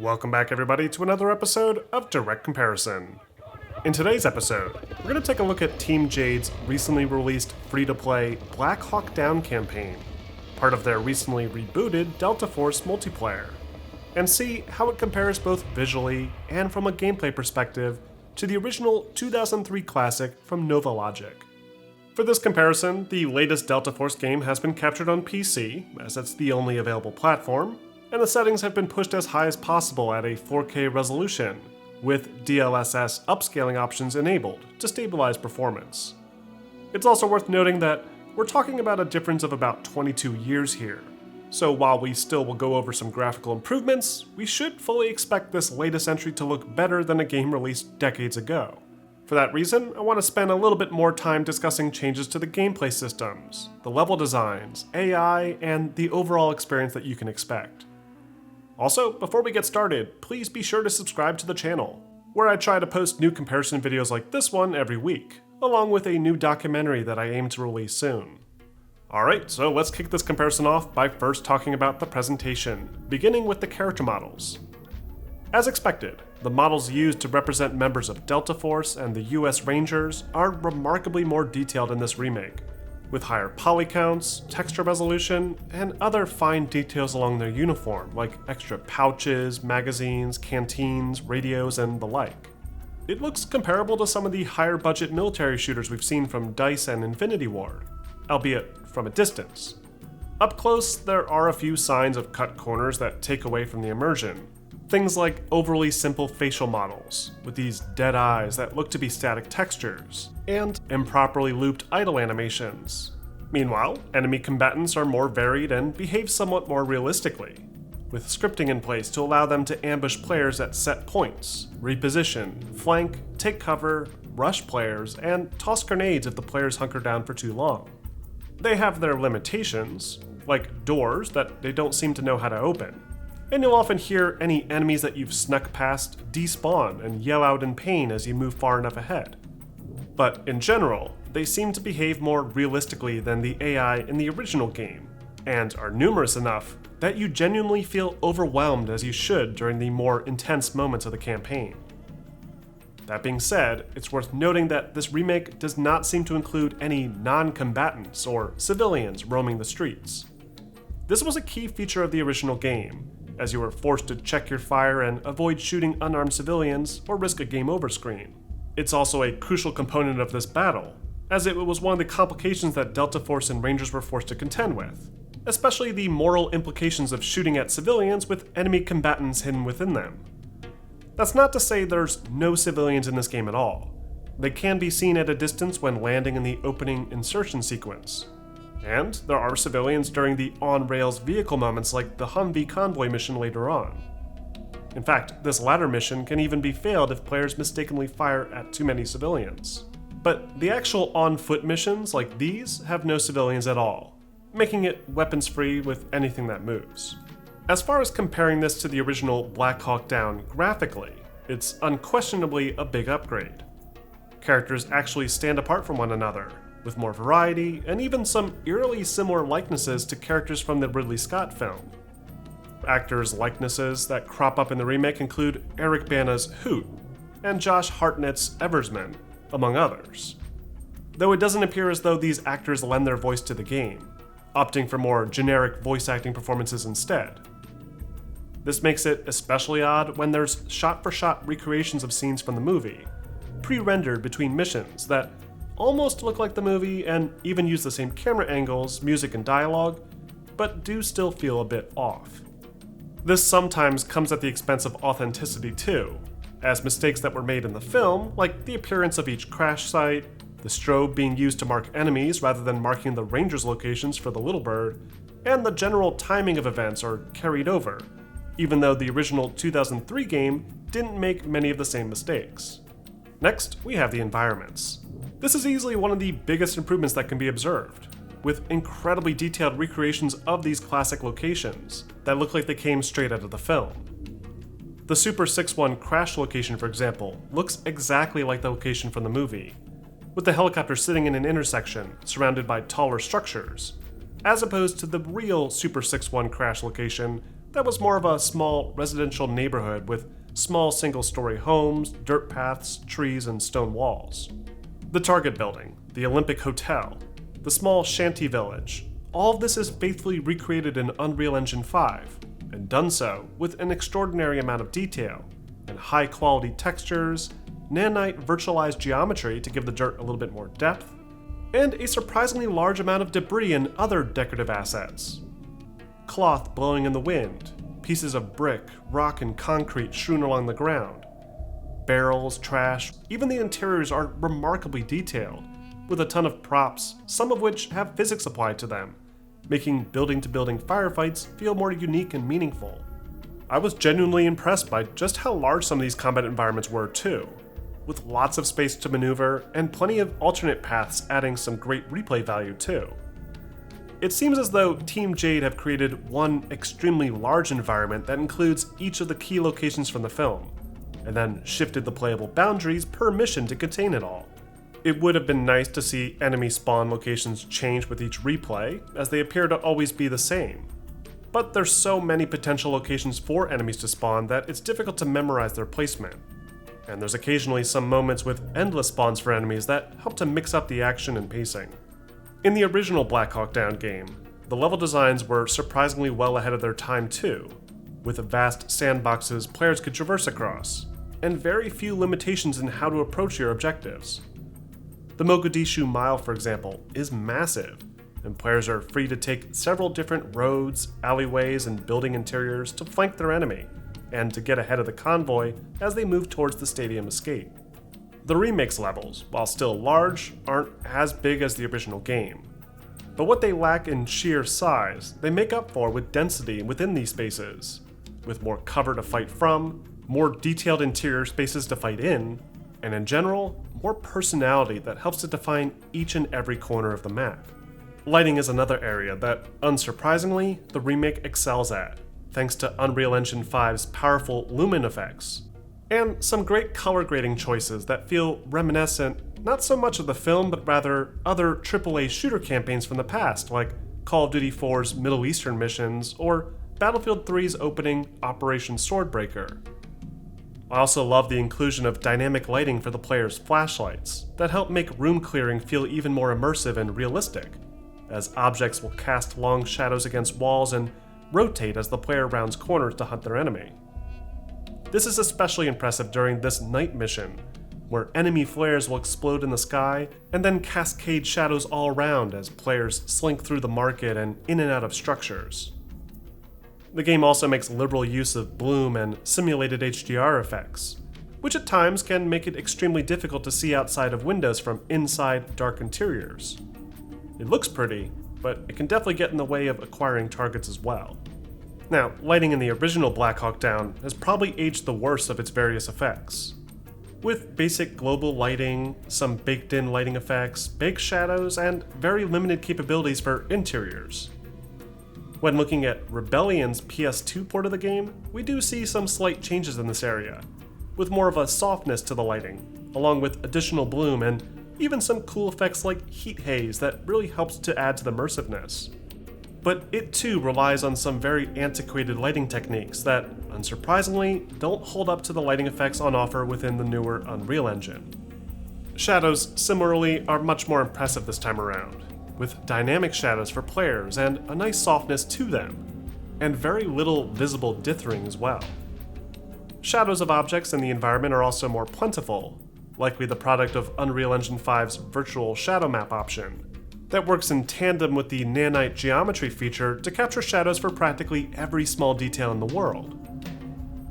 Welcome back everybody to another episode of Direct Comparison. In today's episode, we're going to take a look at Team Jade's recently released free-to-play BlackhawkDown campaign, part of their recently rebooted Delta Force multiplayer, and see how it compares both visually and from a gameplay perspective to the original 2003 classic from Novalogic. For this comparison, the latest Delta Force game has been captured on PC, as it's the only available platform, and the settings have been pushed as high as possible at a 4K resolution, with DLSS upscaling options enabled to stabilize performance. It's also worth noting that we're talking about a difference of about 22 years here, so while we still will go over some graphical improvements, we should fully expect this latest entry to look better than a game released decades ago. For that reason, I want to spend a little bit more time discussing changes to the gameplay systems, the level designs, AI, and the overall experience that you can expect. Also, before we get started, please be sure to subscribe to the channel, where I try to post new comparison videos like this one every week, along with a new documentary that I aim to release soon. Alright, so let's kick this comparison off by first talking about the presentation, beginning with the character models. As expected, the models used to represent members of Delta Force and the US Rangers are remarkably more detailed in this remake, with higher poly counts, texture resolution, and other fine details along their uniform, like extra pouches, magazines, canteens, radios, and the like. It looks comparable to some of the higher budget military shooters we've seen from DICE and Infinity Ward, albeit from a distance. Up close, there are a few signs of cut corners that take away from the immersion. Things like overly simple facial models, with these dead eyes that look to be static textures, and improperly looped idle animations. Meanwhile, enemy combatants are more varied and behave somewhat more realistically, with scripting in place to allow them to ambush players at set points, reposition, flank, take cover, rush players, and toss grenades if the players hunker down for too long. They have their limitations, like doors that they don't seem to know how to open, and you'll often hear any enemies that you've snuck past despawn and yell out in pain as you move far enough ahead. But in general, they seem to behave more realistically than the AI in the original game, and are numerous enough that you genuinely feel overwhelmed as you should during the more intense moments of the campaign. That being said, it's worth noting that this remake does not seem to include any non-combatants or civilians roaming the streets. This was a key feature of the original game, as you were forced to check your fire and avoid shooting unarmed civilians or risk a game over screen. It's also a crucial component of this battle, as it was one of the complications that Delta Force and Rangers were forced to contend with, especially the moral implications of shooting at civilians with enemy combatants hidden within them. That's not to say there's no civilians in this game at all. They can be seen at a distance when landing in the opening insertion sequence. And there are civilians during the on-rails vehicle moments like the Humvee convoy mission later on. In fact, this latter mission can even be failed if players mistakenly fire at too many civilians. But the actual on-foot missions like these have no civilians at all, making it weapons-free with anything that moves. As far as comparing this to the original BlackhawkDown graphically, it's unquestionably a big upgrade. Characters actually stand apart from one another, with more variety, and even some eerily similar likenesses to characters from the Ridley Scott film. Actors' likenesses that crop up in the remake include Eric Bana's Hoot and Josh Hartnett's Eversman, among others. Though it doesn't appear as though these actors lend their voice to the game, opting for more generic voice acting performances instead. This makes it especially odd when there's shot-for-shot recreations of scenes from the movie, pre-rendered between missions that almost look like the movie and even use the same camera angles, music, and dialogue, but do still feel a bit off. This sometimes comes at the expense of authenticity too, as mistakes that were made in the film, like the appearance of each crash site, the strobe being used to mark enemies rather than marking the Rangers' locations for the Little Bird, and the general timing of events are carried over, even though the original 2003 game didn't make many of the same mistakes. Next, we have the environments. This is easily one of the biggest improvements that can be observed, with incredibly detailed recreations of these classic locations that look like they came straight out of the film. The Super 6-1 crash location, for example, looks exactly like the location from the movie, with the helicopter sitting in an intersection surrounded by taller structures, as opposed to the real Super 6-1 crash location that was more of a small residential neighborhood with small single-story homes, dirt paths, trees, and stone walls. The Target building, the Olympic Hotel, the small shanty village, all of this is faithfully recreated in Unreal Engine 5, and done so with an extraordinary amount of detail, and high-quality textures, nanite virtualized geometry to give the dirt a little bit more depth, and a surprisingly large amount of debris and other decorative assets. Cloth blowing in the wind, pieces of brick, rock, and concrete strewn along the ground. Barrels, trash, even the interiors are remarkably detailed, with a ton of props, some of which have physics applied to them, making building-to-building firefights feel more unique and meaningful. I was genuinely impressed by just how large some of these combat environments were too, with lots of space to maneuver and plenty of alternate paths adding some great replay value too. It seems as though Team Jade have created one extremely large environment that includes each of the key locations from the film, and then shifted the playable boundaries per mission to contain it all. It would have been nice to see enemy spawn locations change with each replay, as they appear to always be the same. But there's so many potential locations for enemies to spawn that it's difficult to memorize their placement. And there's occasionally some moments with endless spawns for enemies that help to mix up the action and pacing. In the original BlackhawkDown game, the level designs were surprisingly well ahead of their time too, with vast sandboxes players could traverse across, and very few limitations in how to approach your objectives. The Mogadishu Mile, for example, is massive, and players are free to take several different roads, alleyways, and building interiors to flank their enemy, and to get ahead of the convoy as they move towards the stadium escape. The Remake's levels, while still large, aren't as big as the original game. But what they lack in sheer size, they make up for with density within these spaces, with more cover to fight from, more detailed interior spaces to fight in, and in general, more personality that helps to define each and every corner of the map. Lighting is another area that, unsurprisingly, the Remake excels at, thanks to Unreal Engine 5's powerful lumen effects, and some great color grading choices that feel reminiscent not so much of the film, but rather other AAA shooter campaigns from the past, like Call of Duty 4's Middle Eastern missions, or Battlefield 3's opening Operation Swordbreaker. I also love the inclusion of dynamic lighting for the player's flashlights that help make room clearing feel even more immersive and realistic, as objects will cast long shadows against walls and rotate as the player rounds corners to hunt their enemy. This is especially impressive during this night mission, where enemy flares will explode in the sky and then cascade shadows all around as players slink through the market and in and out of structures. The game also makes liberal use of bloom and simulated HDR effects, which at times can make it extremely difficult to see outside of windows from inside dark interiors. It looks pretty, but it can definitely get in the way of acquiring targets as well. Now, lighting in the original BlackhawkDown has probably aged the worst of its various effects, with basic global lighting, some baked-in lighting effects, baked shadows, and very limited capabilities for interiors. When looking at Rebellion's PS2 port of the game, we do see some slight changes in this area, with more of a softness to the lighting, along with additional bloom and even some cool effects like heat haze that really helps to add to the immersiveness. But it too relies on some very antiquated lighting techniques that, unsurprisingly, don't hold up to the lighting effects on offer within the newer Unreal Engine. Shadows, similarly, are much more impressive this time around, with dynamic shadows for players and a nice softness to them, and very little visible dithering as well. Shadows of objects in the environment are also more plentiful, likely the product of Unreal Engine 5's virtual shadow map option, that works in tandem with the nanite geometry feature to capture shadows for practically every small detail in the world.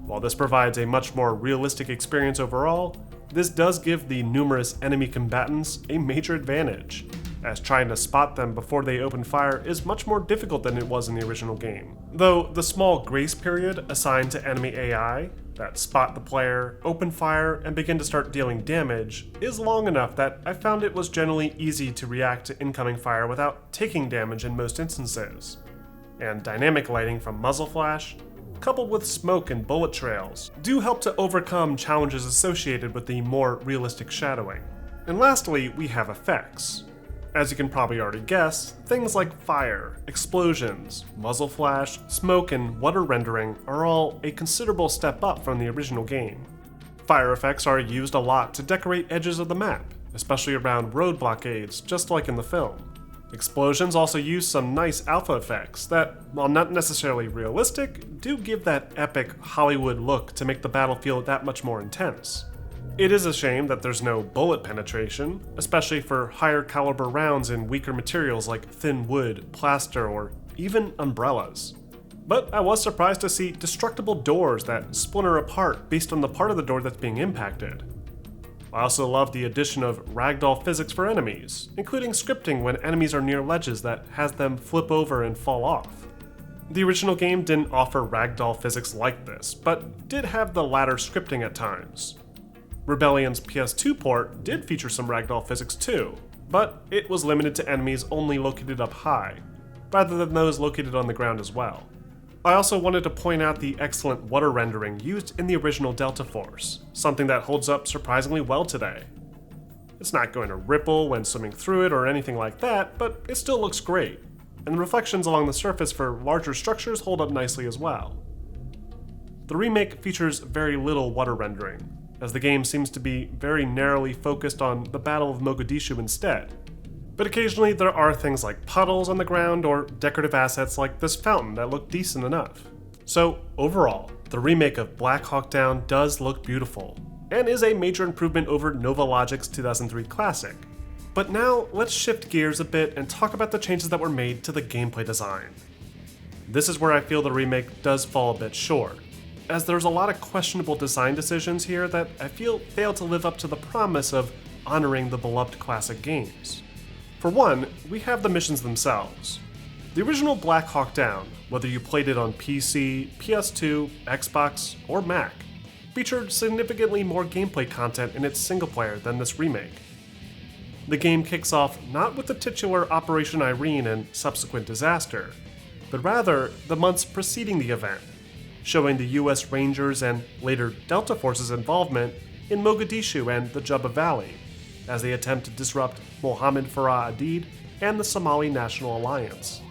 While this provides a much more realistic experience overall, this does give the numerous enemy combatants a major advantage, as trying to spot them before they open fire is much more difficult than it was in the original game. Though the small grace period assigned to enemy AI that spot the player, open fire, and begin to start dealing damage is long enough that I found it was generally easy to react to incoming fire without taking damage in most instances. And dynamic lighting from muzzle flash, coupled with smoke and bullet trails, do help to overcome challenges associated with the more realistic shadowing. And lastly, we have effects. As you can probably already guess, things like fire, explosions, muzzle flash, smoke, and water rendering are all a considerable step up from the original game. Fire effects are used a lot to decorate edges of the map, especially around road blockades, just like in the film. Explosions also use some nice alpha effects that, while not necessarily realistic, do give that epic Hollywood look to make the battle feel that much more intense. It is a shame that there's no bullet penetration, especially for higher caliber rounds in weaker materials like thin wood, plaster, or even umbrellas. But I was surprised to see destructible doors that splinter apart based on the part of the door that's being impacted. I also love the addition of ragdoll physics for enemies, including scripting when enemies are near ledges that has them flip over and fall off. The original game didn't offer ragdoll physics like this, but did have the latter scripting at times. Rebellion's PS2 port did feature some ragdoll physics too, but it was limited to enemies only located up high, rather than those located on the ground as well. I also wanted to point out the excellent water rendering used in the original Delta Force, something that holds up surprisingly well today. It's not going to ripple when swimming through it or anything like that, but it still looks great, and the reflections along the surface for larger structures hold up nicely as well. The remake features very little water rendering, as the game seems to be very narrowly focused on the Battle of Mogadishu instead. But occasionally there are things like puddles on the ground or decorative assets like this fountain that look decent enough. So overall, the remake of BlackhawkDown does look beautiful, and is a major improvement over Novalogic's 2003 classic. But now let's shift gears a bit and talk about the changes that were made to the gameplay design. This is where I feel the remake does fall a bit short, as there's a lot of questionable design decisions here that I feel fail to live up to the promise of honoring the beloved classic games. For one, we have the missions themselves. The original BlackhawkDown, whether you played it on PC, PS2, Xbox, or Mac, featured significantly more gameplay content in its single player than this remake. The game kicks off not with the titular Operation Irene and subsequent disaster, but rather the months preceding the event, showing the US Rangers and later Delta Force's involvement in Mogadishu and the Jubba Valley, as they attempt to disrupt Mohammed Farah Aidid and the Somali National Alliance.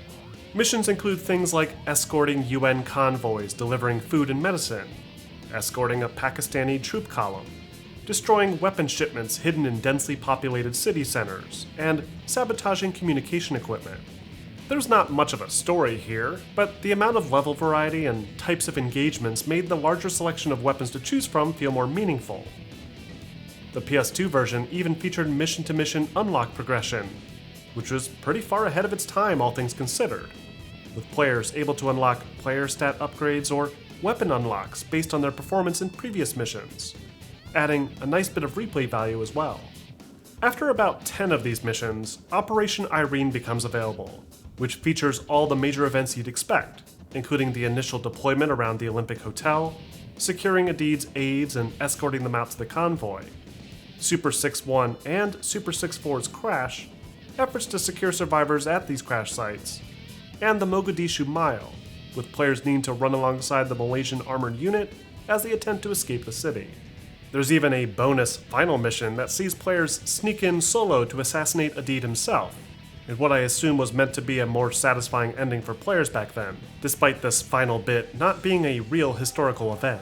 Missions include things like escorting UN convoys delivering food and medicine, escorting a Pakistani troop column, destroying weapon shipments hidden in densely populated city centers, and sabotaging communication equipment. There's not much of a story here, but the amount of level variety and types of engagements made the larger selection of weapons to choose from feel more meaningful. The PS2 version even featured mission-to-mission unlock progression, which was pretty far ahead of its time, all things considered, with players able to unlock player stat upgrades or weapon unlocks based on their performance in previous missions, adding a nice bit of replay value as well. After about 10 of these missions, Operation Irene becomes available, which features all the major events you'd expect, including the initial deployment around the Olympic Hotel, securing Aidid's aides and escorting them out to the convoy, Super 6-1 and Super 6-4's crash, efforts to secure survivors at these crash sites, and the Mogadishu Mile, with players needing to run alongside the Malaysian armored unit as they attempt to escape the city. There's even a bonus final mission that sees players sneak in solo to assassinate Aidid himself, in what I assume was meant to be a more satisfying ending for players back then, despite this final bit not being a real historical event.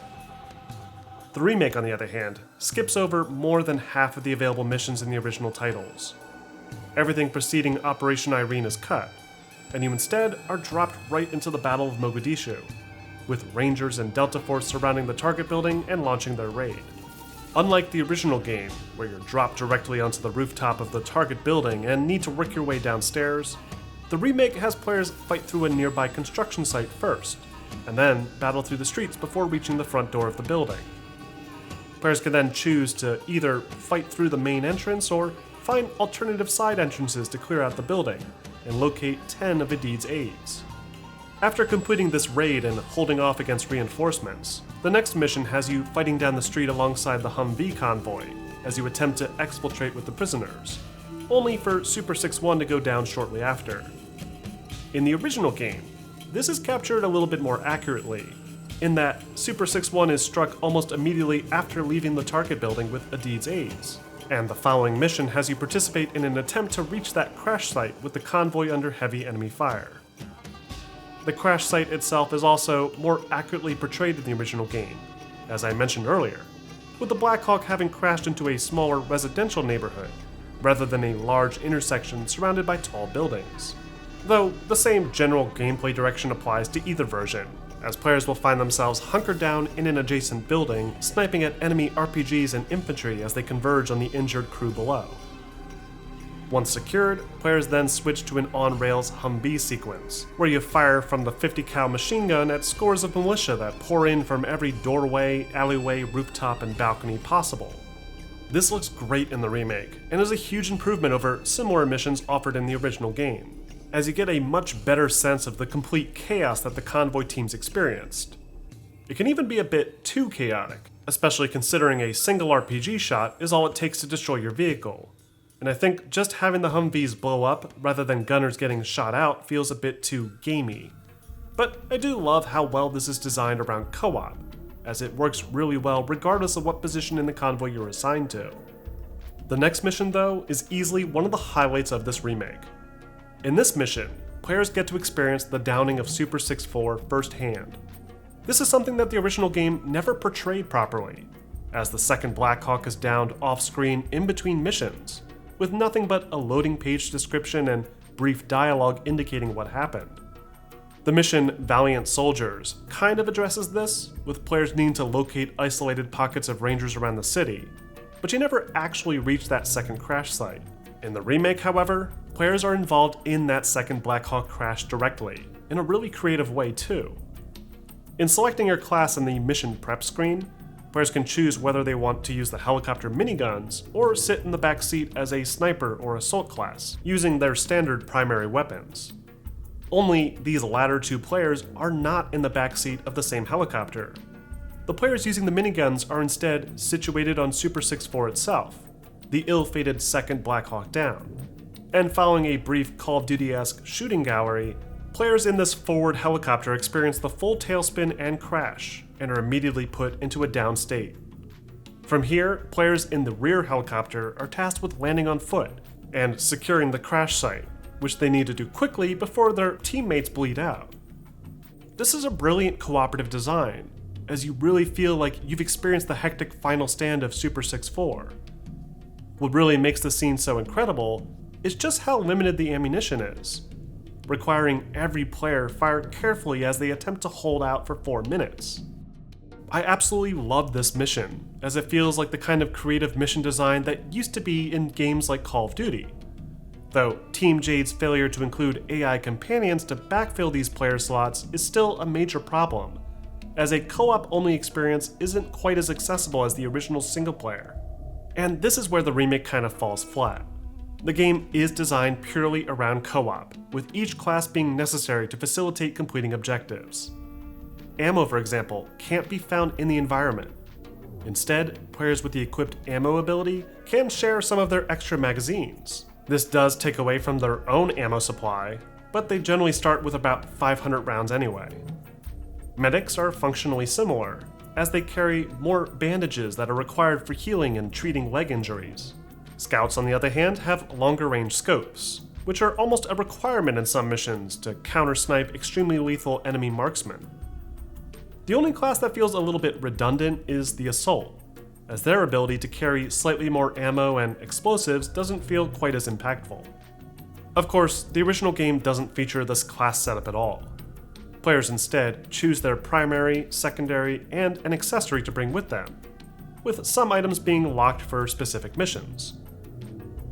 The remake, on the other hand, skips over more than half of the available missions in the original titles. Everything preceding Operation Irene is cut, and you instead are dropped right into the Battle of Mogadishu, with Rangers and Delta Force surrounding the target building and launching their raid. Unlike the original game, where you're dropped directly onto the rooftop of the target building and need to work your way downstairs, the remake has players fight through a nearby construction site first, and then battle through the streets before reaching the front door of the building. Players can then choose to either fight through the main entrance or find alternative side entrances to clear out the building and locate 10 of Aidid's aides. After completing this raid and holding off against reinforcements, the next mission has you fighting down the street alongside the Humvee convoy as you attempt to exfiltrate with the prisoners, only for Super 6-1 to go down shortly after. In the original game, this is captured a little bit more accurately, in that Super 6-1 is struck almost immediately after leaving the target building with Aidid's aides, and the following mission has you participate in an attempt to reach that crash site with the convoy under heavy enemy fire. The crash site itself is also more accurately portrayed in the original game, as I mentioned earlier, with the Blackhawk having crashed into a smaller residential neighborhood, rather than a large intersection surrounded by tall buildings. Though the same general gameplay direction applies to either version, as players will find themselves hunkered down in an adjacent building, sniping at enemy RPGs and infantry as they converge on the injured crew below. Once secured, players then switch to an on-rails Humvee sequence, where you fire from the 50 cal machine gun at scores of militia that pour in from every doorway, alleyway, rooftop, and balcony possible. This looks great in the remake, and is a huge improvement over similar missions offered in the original game, as you get a much better sense of the complete chaos that the convoy teams experienced. It can even be a bit too chaotic, especially considering a single RPG shot is all it takes to destroy your vehicle. And I think just having the Humvees blow up rather than gunners getting shot out feels a bit too gamey. But I do love how well this is designed around co-op, as it works really well regardless of what position in the convoy you're assigned to. The next mission, though, is easily one of the highlights of this remake. In this mission, players get to experience the downing of Super 6-4 firsthand. This is something that the original game never portrayed properly, as the second Blackhawk is downed off-screen in between missions, with nothing but a loading page description and brief dialogue indicating what happened. The mission Valiant Soldiers kind of addresses this, with players needing to locate isolated pockets of Rangers around the city, but you never actually reach that second crash site. In the remake, however, players are involved in that second Blackhawk crash directly, in a really creative way too. In selecting your class in the mission prep screen, players can choose whether they want to use the helicopter miniguns or sit in the back seat as a sniper or assault class, using their standard primary weapons. Only these latter two players are not in the back seat of the same helicopter. The players using the miniguns are instead situated on Super 6-4 itself, the ill-fated second BlackhawkDown. And following a brief Call of Duty-esque shooting gallery, players in this forward helicopter experience the full tailspin and crash, and are immediately put into a down state. From here, players in the rear helicopter are tasked with landing on foot and securing the crash site, which they need to do quickly before their teammates bleed out. This is a brilliant cooperative design, as you really feel like you've experienced the hectic final stand of Super 6-4. What really makes the scene so incredible is just how limited the ammunition is, requiring every player fire carefully as they attempt to hold out for 4 minutes. I absolutely love this mission, as it feels like the kind of creative mission design that used to be in games like Call of Duty. Though Team Jade's failure to include AI companions to backfill these player slots is still a major problem, as a co-op only experience isn't quite as accessible as the original single player. And this is where the remake kind of falls flat. The game is designed purely around co-op, with each class being necessary to facilitate completing objectives. Ammo, for example, can't be found in the environment. Instead, players with the equipped ammo ability can share some of their extra magazines. This does take away from their own ammo supply, but they generally start with about 500 rounds anyway. Medics are functionally similar, as they carry more bandages that are required for healing and treating leg injuries. Scouts, on the other hand, have longer range scopes, which are almost a requirement in some missions to counter-snipe extremely lethal enemy marksmen. The only class that feels a little bit redundant is the Assault, as their ability to carry slightly more ammo and explosives doesn't feel quite as impactful. Of course, the original game doesn't feature this class setup at all. Players instead choose their primary, secondary, and an accessory to bring with them, with some items being locked for specific missions.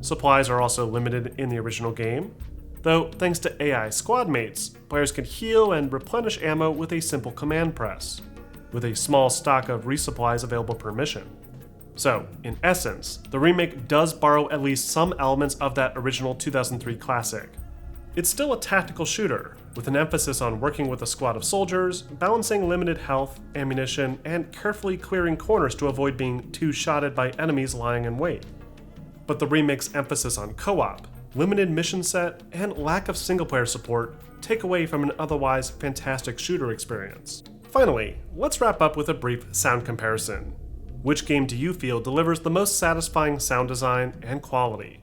Supplies are also limited in the original game, though thanks to AI squad mates, players can heal and replenish ammo with a simple command press, with a small stock of resupplies available per mission. So, in essence, the remake does borrow at least some elements of that original 2003 classic. It's still a tactical shooter, with an emphasis on working with a squad of soldiers, balancing limited health, ammunition, and carefully clearing corners to avoid being two-shotted by enemies lying in wait. But the remake's emphasis on co-op, limited mission set, and lack of single-player support take away from an otherwise fantastic shooter experience. Finally, let's wrap up with a brief sound comparison. Which game do you feel delivers the most satisfying sound design and quality?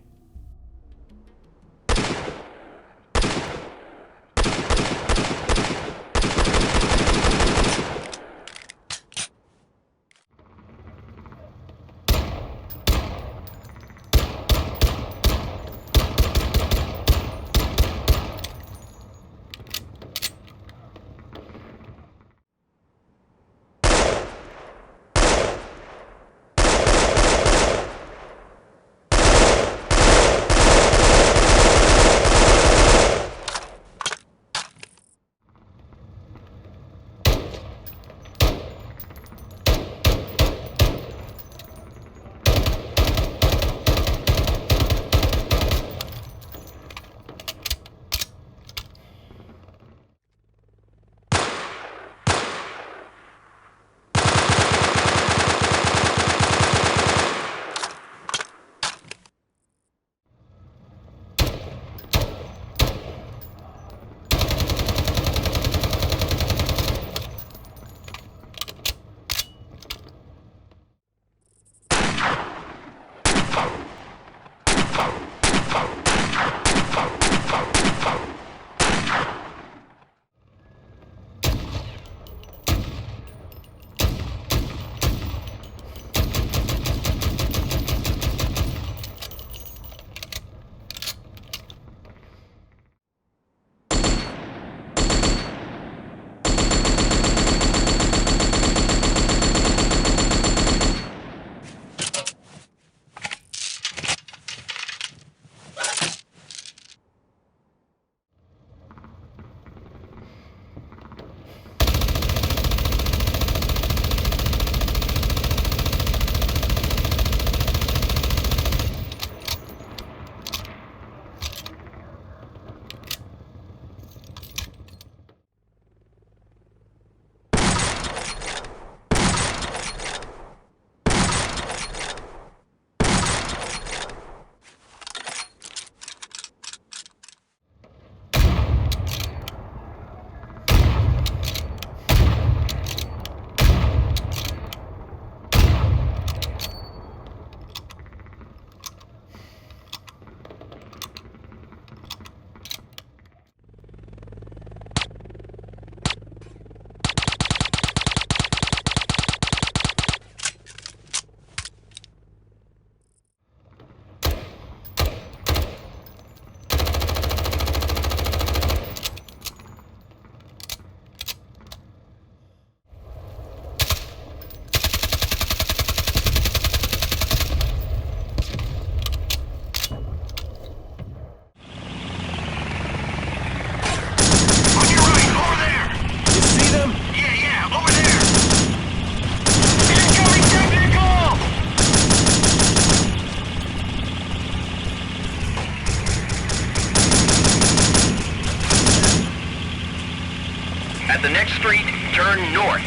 At the next street, turn north.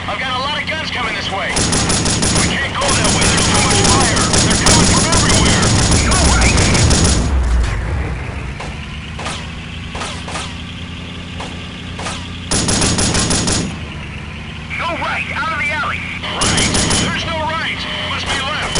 I've got a lot of guns coming this way. We can't go that way. There's too much fire. They're coming from everywhere. Go right. Go right, out of the alley. Right. There's no right. Must be left.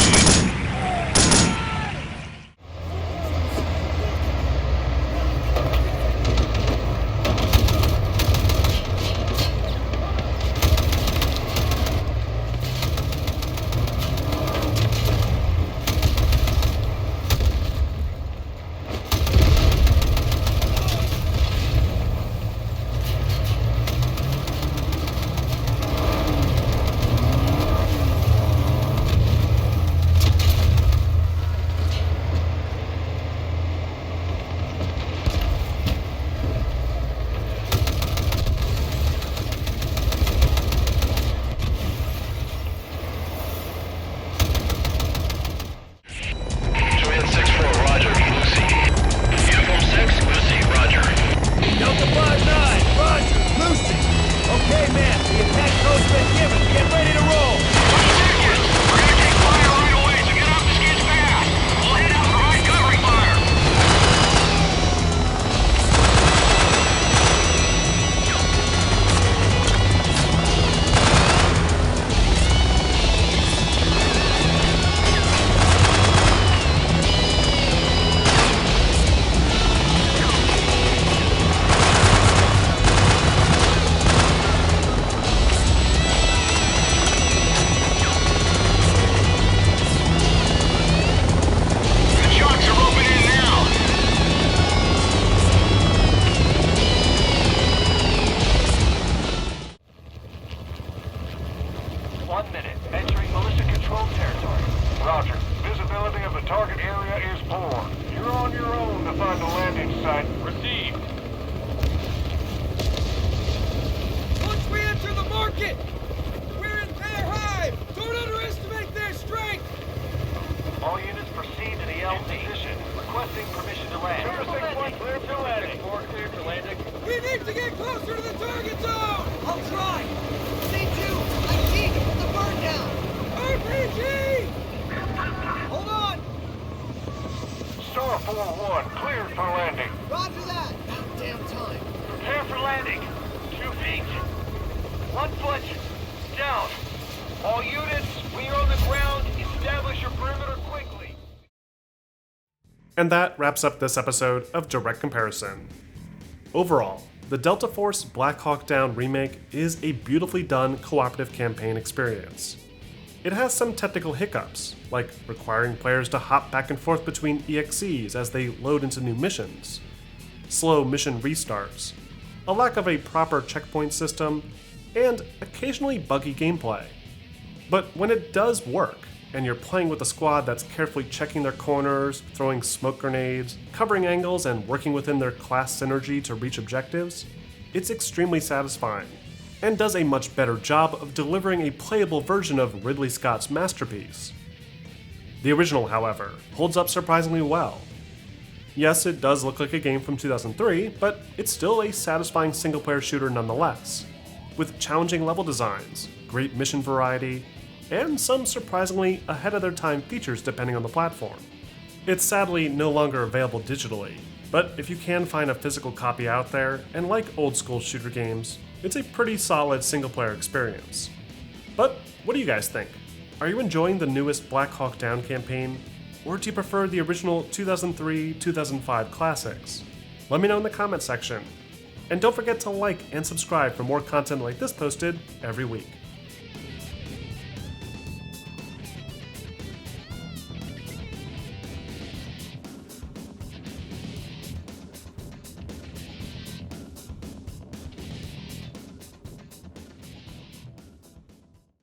Get closer to the target zone! I'll try! C2, I see the bird down! RPG! Hold on! Star 4-1, cleared for landing. Roger that! About damn time. Prepare for landing. 2 feet. 1 foot. Down. All units, when you're on the ground, establish your perimeter quickly. And that wraps up this episode of Direct Comparison. Overall, the Delta Force BlackhawkDown Remake is a beautifully done cooperative campaign experience. It has some technical hiccups, like requiring players to hop back and forth between EXEs as they load into new missions, slow mission restarts, a lack of a proper checkpoint system, and occasionally buggy gameplay. But when it does work, and you're playing with a squad that's carefully checking their corners, throwing smoke grenades, covering angles, and working within their class synergy to reach objectives, it's extremely satisfying, and does a much better job of delivering a playable version of Ridley Scott's masterpiece. The original, however, holds up surprisingly well. Yes, it does look like a game from 2003, but it's still a satisfying single-player shooter nonetheless, with challenging level designs, great mission variety, and some surprisingly ahead-of-their-time features depending on the platform. It's sadly no longer available digitally, but if you can find a physical copy out there and like old-school shooter games, it's a pretty solid single-player experience. But what do you guys think? Are you enjoying the newest BlackhawkDown campaign, or do you prefer the original 2003-2005 classics? Let me know in the comment section. And don't forget to like and subscribe for more content like this posted every week.